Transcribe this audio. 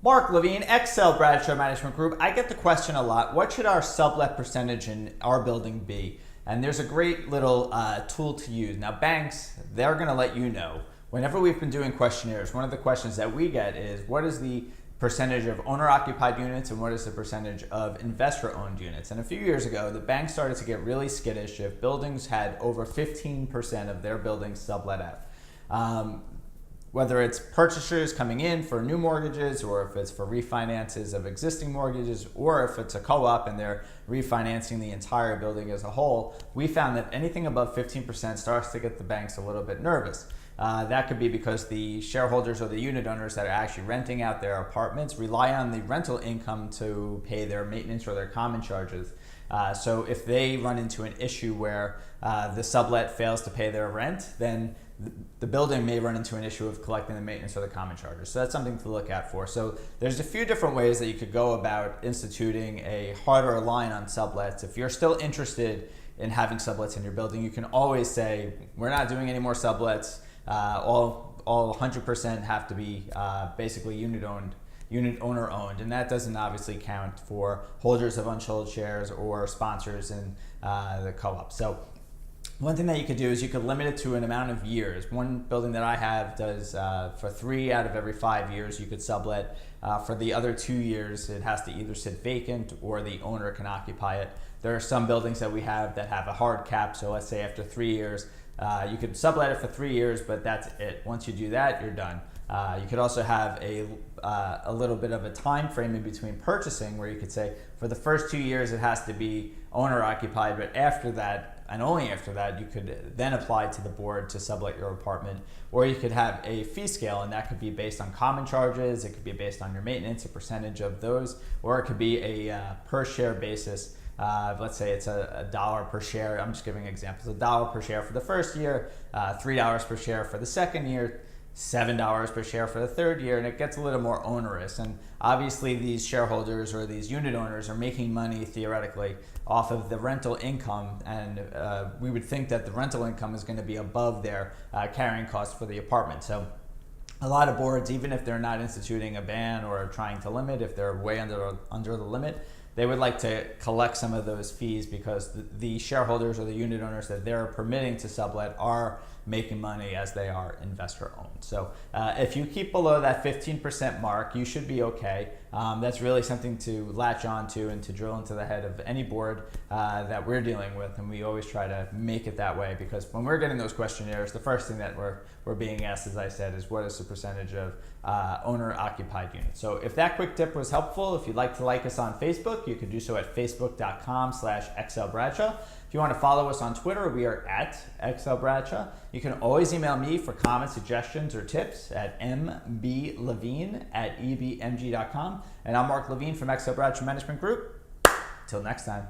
Mark Levine, Excel Bradshaw Management Group. I get the question a lot, what should our sublet percentage in our building be? And there's a great little tool to use. Now banks, they're gonna let you know. Whenever we've been doing questionnaires, one of the questions that we get is, what is the percentage of owner-occupied units and what is the percentage of investor-owned units? And a few years ago, the banks started to get really skittish if buildings had over 15% of their buildings sublet out. Whether it's purchasers coming in for new mortgages, or if it's for refinances of existing mortgages, or if it's a co-op and they're refinancing the entire building as a whole, we found that anything above 15% starts to get the banks a little bit nervous. That could be because the shareholders or the unit owners that are actually renting out their apartments rely on the rental income to pay their maintenance or their common charges. So if they run into an issue where the sublet fails to pay their rent, then the building may run into an issue of collecting the maintenance or the common charges. So that's something to look out for. So there's a few different ways that you could go about instituting a harder line on sublets. If you're still interested in having sublets in your building, you can always say, we're not doing any more sublets. All 100% have to be basically unit owner owned, and that doesn't obviously count for holders of unsold shares or sponsors in the co-op. So one thing that you could do is you could limit it to an amount of years. One building that I have does for 3 out of every 5 years you could sublet. For the other 2 years it has to either sit vacant or the owner can occupy it. There are some buildings that we have that have a hard cap, so let's say after 3 years you could sublet it for 3 years, but that's it. Once you do that, you're done. You could also have a little bit of a time frame in between purchasing, where you could say for the first 2 years it has to be owner occupied, but after that, and only after that, you could then apply to the board to sublet your apartment. Or you could have a fee scale, and that could be based on common charges, it could be based on your maintenance, a percentage of those, or it could be a per share basis. Let's say it's a dollar per share. I'm just giving examples. $1 per share for the first year, $3 per share for the second year, $7 per share for the third year, and it gets a little more onerous. And obviously these shareholders or these unit owners are making money theoretically off of the rental income, and we would think that the rental income is going to be above their carrying costs for the apartment. So a lot of boards, even if they're not instituting a ban or trying to limit, if they're way under the limit, they would like to collect some of those fees, because the shareholders or the unit owners that they're permitting to sublet are making money as they are investor owned. So if you keep below that 15% mark, you should be okay. That's really something to latch on to and to drill into the head of any board that we're dealing with, and we always try to make it that way, because when we're getting those questionnaires, the first thing that we're being asked, as I said, is what is the percentage of owner occupied units. So if that quick tip was helpful, if you'd like to like us on Facebook, you can do so at facebook.com/XLBradshaw. If you want to follow us on Twitter, we are at XLBradshaw. You can always email me for comments, suggestions, or tips at mblevine@ebmg.com. And I'm Mark Levine from Excel Bradshaw Management Group. Till next time.